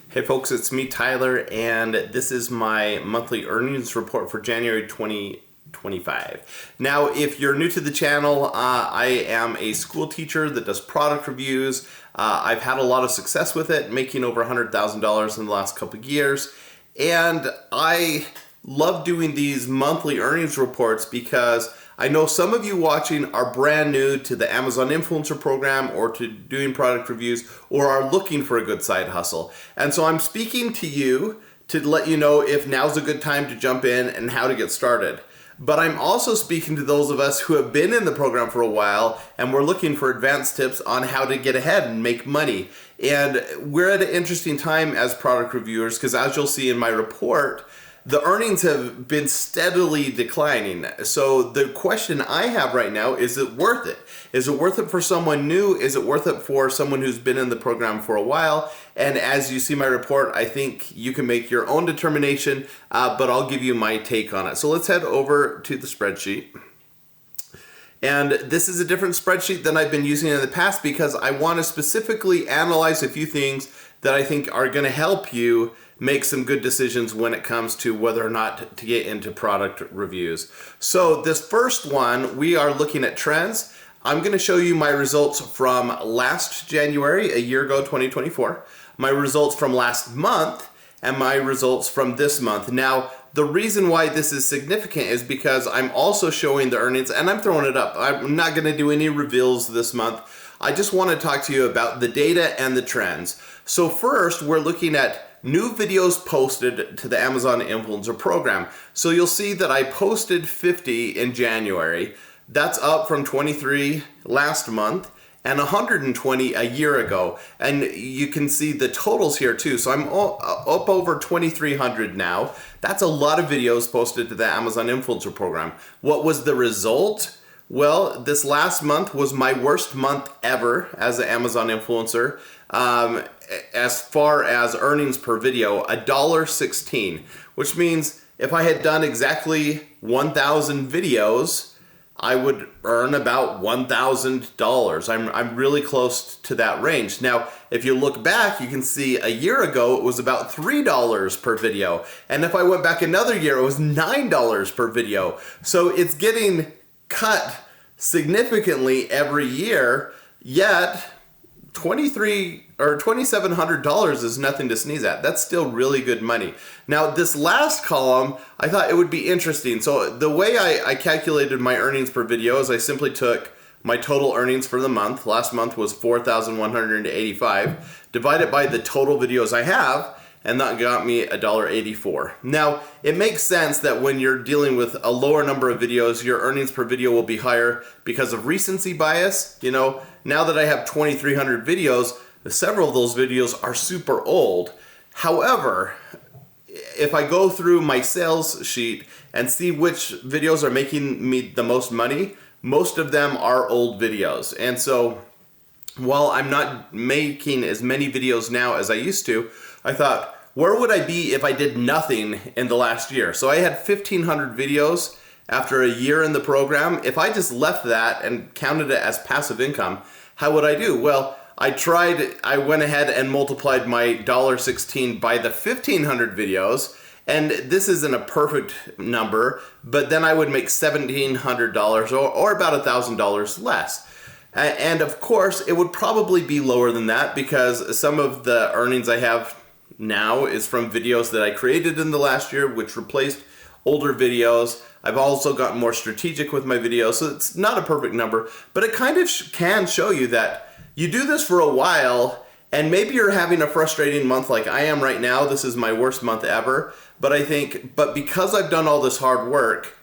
Hey folks, it's me, Tyler, and this is my monthly earnings report for January 2025. Now, if you're new to the channel, I am a school teacher that does product reviews. I've had a lot of success with it, making over $100,000 in the last couple of years. And I love doing these monthly earnings reports because I know some of you watching are brand new to the Amazon Influencer Program or to doing product reviews or are looking for a good side hustle. And so I'm speaking to you to let you know if now's a good time to jump in and how to get started. But I'm also speaking to those of us who have been in the program for a while and we're looking for advanced tips on how to get ahead and make money. And we're at an interesting time as product reviewers because, as you'll see in my report, the earnings have been steadily declining. So the question I have right now, is it worth it? Is it worth it for someone new? Is it worth it for someone who's been in the program for a while? And as you see my report, I think you can make your own determination, but I'll give you my take on it. So let's head over to the spreadsheet. And this is a different spreadsheet than I've been using in the past because I want to specifically analyze a few things that I think are going to help you make some good decisions when it comes to whether or not to get into product reviews. So this first one, we are looking at trends. I'm going to show you my results from last January, a year ago, 2024, my results from last month, and my results from this month. Now, the reason why this is significant is because I'm also showing the earnings, and I'm throwing it up. I'm not going to do any reveals this month. I just want to talk to you about the data and the trends. So first, we're looking at new videos posted to the Amazon Influencer Program. So you'll see that I posted 50 in January. That's up from 23 last month and 120 a year ago. And you can see the totals here too. So I'm up over 2,300 now. That's a lot of videos posted to the Amazon Influencer Program. What was the result? Well, this last month was my worst month ever as an Amazon influencer. As far as earnings per video, $1.16, which means if I had done exactly 1,000 videos, I would earn about $1,000. I'm really close to that range. Now, if you look back, you can see a year ago it was about $3 per video. And if I went back another year, it was $9 per video. So it's getting cut significantly every year, yet $2,700 is nothing to sneeze at. That's still really good money. Now, this last column, I thought it would be interesting. So the way I calculated my earnings per video is I simply took my total earnings for the month. Last month was 4,185, divided by the total videos I have, and that got me $1.84. Now, it makes sense that when you're dealing with a lower number of videos, your earnings per video will be higher because of recency bias. You know, now that I have 2,300 videos, several of those videos are super old. However, if I go through my sales sheet and see which videos are making me the most money, most of them are old videos. And so while I'm not making as many videos now as I used to, I thought, where would I be if I did nothing in the last year? So I had 1,500 videos after a year in the program. If I just left that and counted it as passive income, how would I do? Well, I went ahead and multiplied my $1.16 by the 1,500 videos, and this isn't a perfect number, but then I would make $1,700 or about $1,000 less. And of course, it would probably be lower than that because some of the earnings I have now is from videos that I created in the last year, which replaced older videos. I've also gotten more strategic with my videos, so it's not a perfect number, but it kind of can show you that you do this for a while, and maybe you're having a frustrating month like I am right now. This is my worst month ever, but because I've done all this hard work,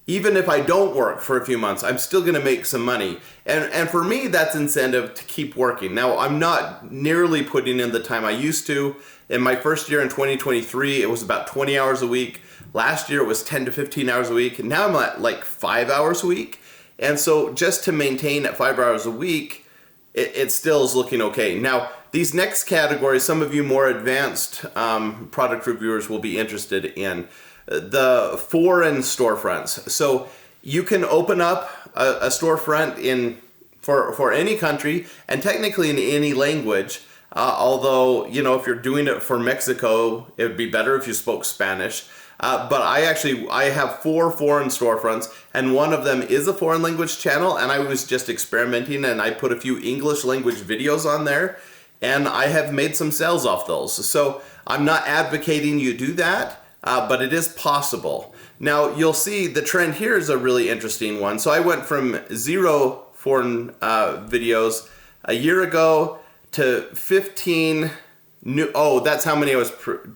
even if I don't work for a few months, I'm still going to make some money. And for me, that's incentive to keep working. Now, I'm not nearly putting in the time I used to. In my first year in 2023, it was about 20 hours a week. Last year, it was 10 to 15 hours a week. And now I'm at like 5 hours a week. And so just to maintain at 5 hours a week, it still is looking okay. Now, these next categories, some of you more advanced product reviewers will be interested in. The foreign storefronts. So you can open up a storefront for any country and technically in any language Although, if you're doing it for Mexico, it would be better if you spoke Spanish. But I have 4 foreign storefronts, and one of them is a foreign language channel, and I was just experimenting, and I put a few English language videos on there, and I have made some sales off those. So I'm not advocating you do that, but it is possible. Now you'll see the trend here is a really interesting one. So I went from 0 foreign videos a year ago to 15 new. Oh, that's how many I was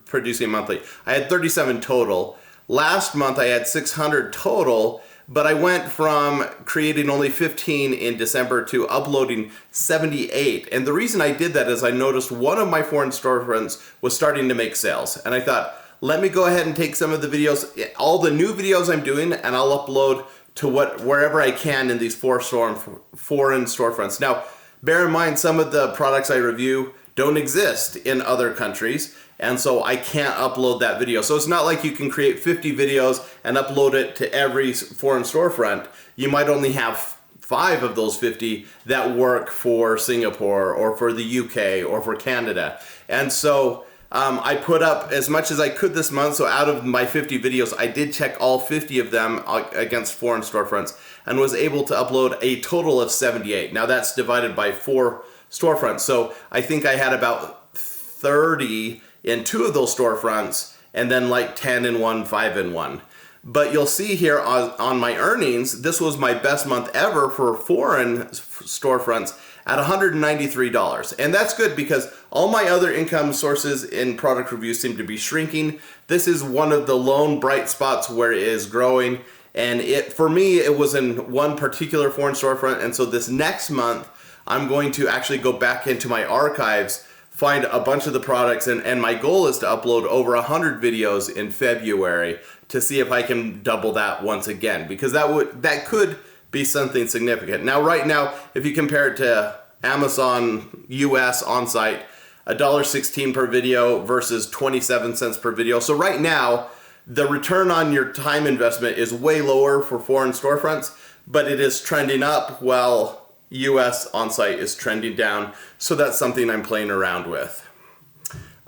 producing monthly. I had 37 total. Last month I had 600 total, but I went from creating only 15 in December to uploading 78. And the reason I did that is I noticed one of my foreign storefronts was starting to make sales. And I thought, let me go ahead and take some of the videos, all the new videos I'm doing, and I'll upload to wherever I can in these 4 foreign storefronts. Now, bear in mind, some of the products I review don't exist in other countries, and so I can't upload that video. So it's not like you can create 50 videos and upload it to every foreign storefront. You might only have 5 of those 50 that work for Singapore or for the UK or for Canada. And so I put up as much as I could this month. So out of my 50 videos, I did check all 50 of them against foreign storefronts and was able to upload a total of 78. Now that's divided by 4 storefronts. So I think I had about 30 in 2 of those storefronts, and then like 10 in one, 5 in one. But you'll see here on my earnings, this was my best month ever for foreign storefronts at $193. And that's good because all my other income sources in product reviews seem to be shrinking. This is one of the lone bright spots where it is growing. And for me, it was in one particular foreign storefront. And so this next month, I'm going to actually go back into my archives, find a bunch of the products, and my goal is to upload over 100 videos in February to see if I can double that once again, because that could be something significant. Now, right now, if you compare it to Amazon US on-site, $1.16 per video versus 27 cents per video. So right now, the return on your time investment is way lower for foreign storefronts, but it is trending up while US on-site is trending down. So that's something I'm playing around with.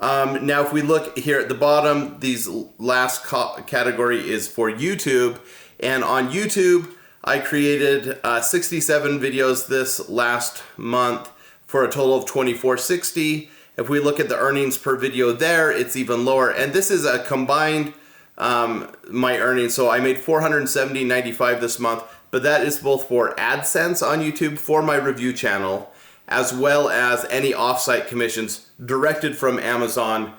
Now, if we look here at the bottom, these last category is for YouTube. And on YouTube, I created 67 videos this last month for a total of $24.60. If we look at the earnings per video there, it's even lower. And this is a combined my earnings. So I made $470.95 this month, but that is both for AdSense on YouTube for my review channel, as well as any offsite commissions directed from Amazon,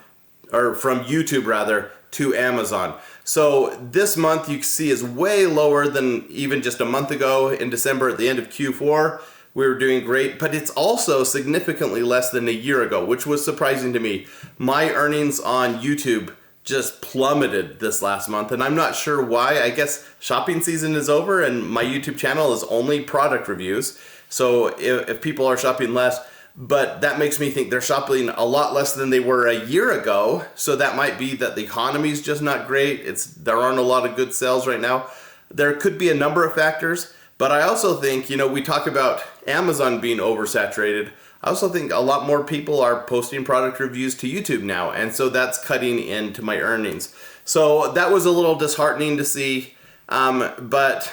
or from YouTube rather, to Amazon. So this month you can see is way lower than even just a month ago. In December at the end of Q4, we were doing great, but it's also significantly less than a year ago, which was surprising to me. My earnings on YouTube just plummeted this last month, and I'm not sure why. I guess shopping season is over and my YouTube channel is only product reviews. So if people are shopping less, but that makes me think they're shopping a lot less than they were a year ago. So that might be that the economy is just not great. There aren't a lot of good sales right now. There could be a number of factors, but I also think, we talk about Amazon being oversaturated. I also think a lot more people are posting product reviews to YouTube now, and so that's cutting into my earnings. So that was a little disheartening to see, but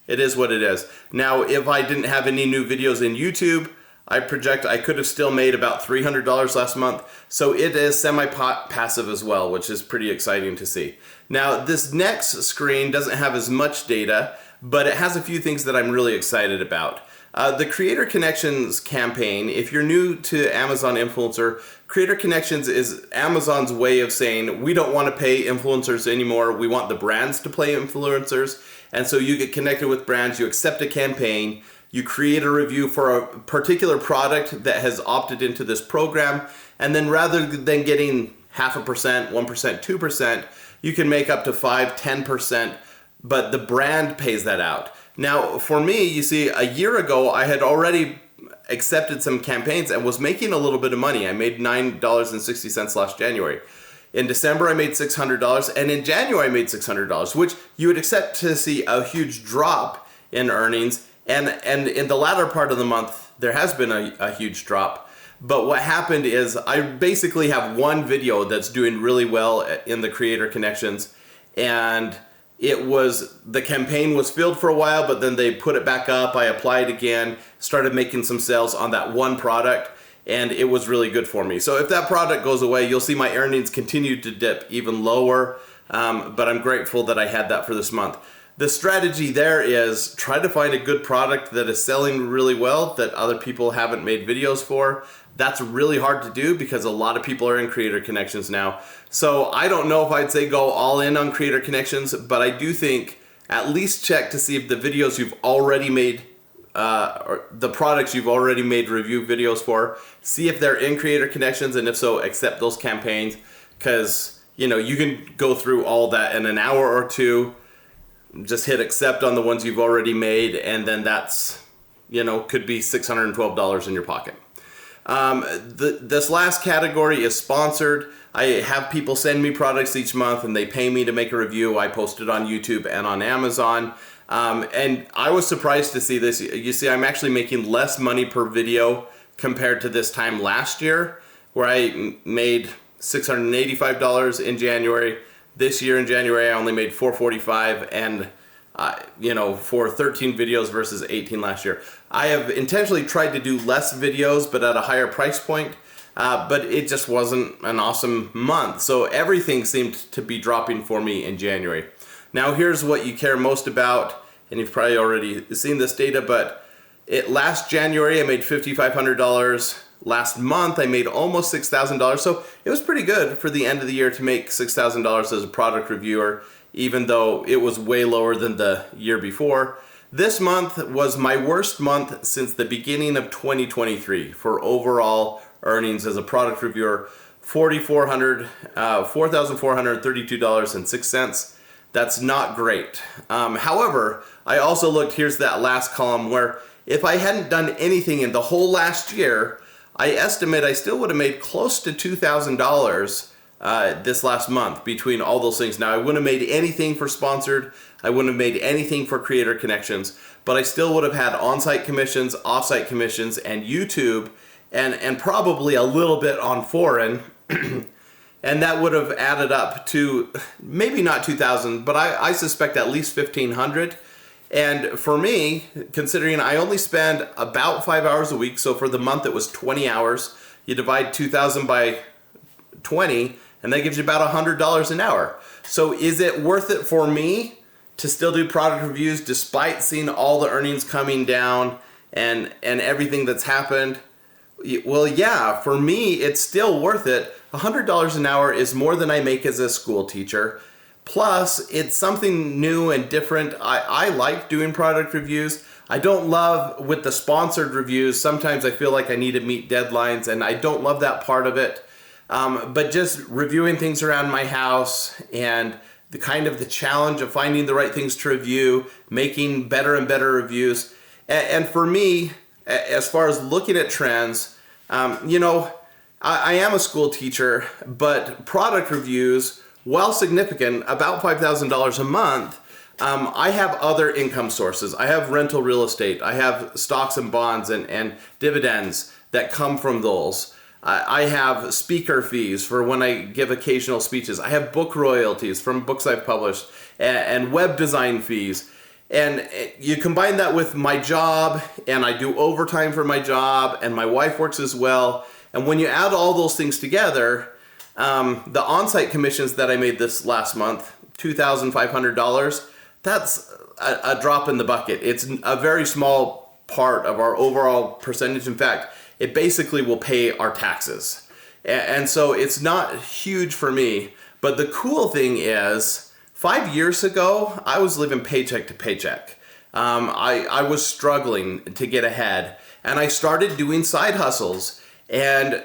it is what it is. Now, if I didn't have any new videos in YouTube, I project I could have still made about $300 last month. So it is semi-passive as well, which is pretty exciting to see. Now, this next screen doesn't have as much data, but it has a few things that I'm really excited about. The Creator Connections campaign, if you're new to Amazon Influencer, Creator Connections is Amazon's way of saying, we don't want to pay influencers anymore. We want the brands to pay influencers. And so you get connected with brands, you accept a campaign, you create a review for a particular product that has opted into this program, and then rather than getting 0.5%, 1%, 2%, you can make up to 5%, 10%, but the brand pays that out. Now, for me, you see, a year ago, I had already accepted some campaigns and was making a little bit of money. I made $9.60 last January. In December, I made $600, and in January, I made $600, which you would expect to see a huge drop in earnings. And in the latter part of the month, there has been a huge drop. But what happened is I basically have one video that's doing really well in the Creator Connections, and the campaign was filled for a while, but then they put it back up. I applied again, started making some sales on that one product, and it was really good for me. So if that product goes away, you'll see my earnings continue to dip even lower, but I'm grateful that I had that for this month. The strategy there is try to find a good product that is selling really well that other people haven't made videos for. That's really hard to do because a lot of people are in Creator Connections now. So I don't know if I'd say go all in on Creator Connections, but I do think at least check to see if the videos you've already made, or the products you've already made review videos for, see if they're in Creator Connections, and if so, accept those campaigns, because you can go through all that in an hour or two. Just hit accept on the ones you've already made, and then that's, could be $612 in your pocket. This last category is sponsored. I have people send me products each month and they pay me to make a review. I post it on YouTube and on Amazon. And I was surprised to see this. You see, I'm actually making less money per video compared to this time last year, where I made $685 in January. This year in January, I only made $445, and for 13 videos versus 18 last year. I have intentionally tried to do less videos, but at a higher price point, but it just wasn't an awesome month. So everything seemed to be dropping for me in January. Now here's what you care most about, and you've probably already seen this data, but last January I made $5,500. Last month I made almost $6,000, so it was pretty good for the end of the year to make $6,000 as a product reviewer, even though it was way lower than the year before. This month was my worst month since the beginning of 2023 for overall earnings as a product reviewer. $4,432.06. That's not great. However, I also looked, here's that last column, where if I hadn't done anything in the whole last year, I estimate I still would have made close to $2,000 this last month between all those things. Now, I wouldn't have made anything for sponsored. I wouldn't have made anything for Creator Connections, but I still would have had on-site commissions, off-site commissions, and YouTube, and probably a little bit on foreign. And that would have added up to maybe not 2,000, but I suspect at least 1,500. And for me, considering I only spend about 5 hours a week, so for the month it was 20 hours, you divide 2,000 by 20, and that gives you about $100 an hour. So is it worth it for me to still do product reviews despite seeing all the earnings coming down and everything that's happened? Well, yeah, for me, it's still worth it. $100 an hour is more than I make as a school teacher. Plus, it's something new and different. I like doing product reviews. I don't love with the sponsored reviews. Sometimes I feel like I need to meet deadlines, and I don't love that part of it. But just reviewing things around my house and the challenge of finding the right things to review, making better and better reviews. And for me, as far as looking at trends, I am a school teacher, but product reviews, while significant, about $5,000 a month, I have other income sources. I have rental real estate. I have stocks and bonds and dividends that come from those. I have speaker fees for when I give occasional speeches. I have book royalties from books I've published and web design fees. And you combine that with my job, and I do overtime for my job, and my wife works as well. And when you add all those things together, the on-site commissions that I made this last month, $2,500, that's a drop in the bucket. It's a very small part of our overall percentage. In fact, it basically will pay our taxes. And so it's not huge for me. But the cool thing is, 5 years ago, I was living paycheck to paycheck. I was struggling to get ahead, and I started doing side hustles, and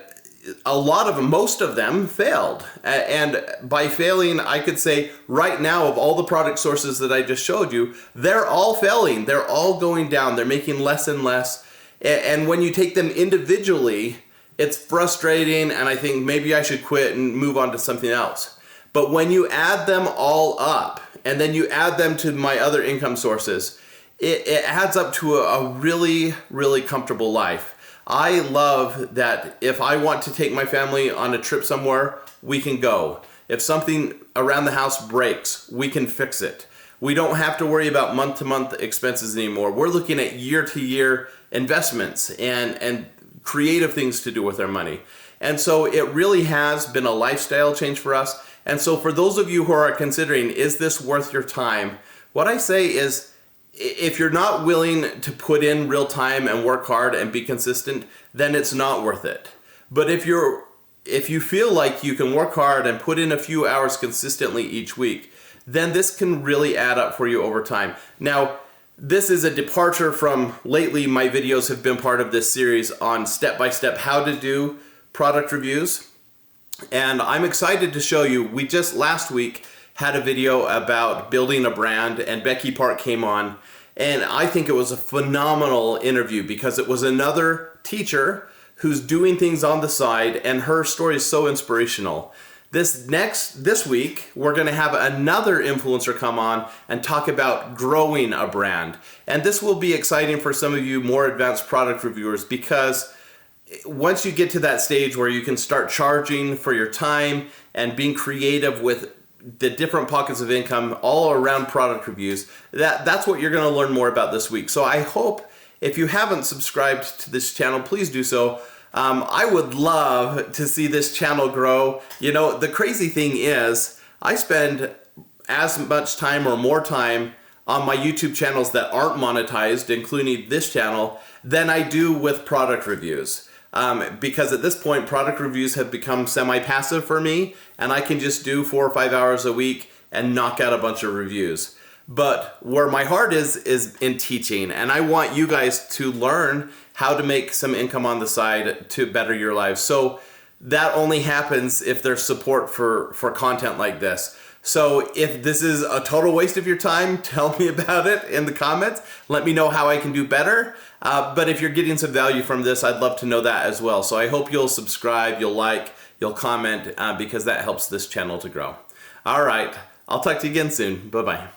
most of them failed. And by failing, I could say right now, of all the product sources that I just showed you, they're all failing. They're all going down. They're making less and less. And when you take them individually, it's frustrating, and I think maybe I should quit and move on to something else. But when you add them all up, and then you add them to my other income sources, it adds up to a really, really comfortable life. I love that if I want to take my family on a trip somewhere, we can go. If something around the house breaks, we can fix it. We don't have to worry about month-to-month expenses anymore. We're looking at year-to-year investments and creative things to do with our money. And so it really has been a lifestyle change for us. And so for those of you who are considering, is this worth your time? What I say is, if you're not willing to put in real time and work hard and be consistent, then it's not worth it. But if you feel like you can work hard and put in a few hours consistently each week, then this can really add up for you over time. Now, this is a departure from lately. My videos have been part of this series on step-by-step how to do product reviews. And I'm excited to show you, we just last week had a video about building a brand, and Becky Park came on, and I think it was a phenomenal interview because it was another teacher who's doing things on the side, and her story is so inspirational. This week, we're going to have another influencer come on and talk about growing a brand. And this will be exciting for some of you more advanced product reviewers, because once you get to that stage where you can start charging for your time and being creative with the different pockets of income all around product reviews, that's what you're going to learn more about this week. So I hope, if you haven't subscribed to this channel, please do so. I would love to see this channel grow. You know, the crazy thing is, I spend as much time or more time on my YouTube channels that aren't monetized, including this channel, than I do with product reviews. Because at this point, product reviews have become semi-passive for me, and I can just do 4 or 5 hours a week and knock out a bunch of reviews. But where my heart is in teaching, and I want you guys to learn how to make some income on the side to better your lives. So that only happens if there's support for content like this. So if this is a total waste of your time, tell me about it in the comments. Let me know how I can do better. But if you're getting some value from this, I'd love to know that as well. So I hope you'll subscribe, you'll like, you'll comment, because that helps this channel to grow. All right, I'll talk to you again soon. Bye-bye.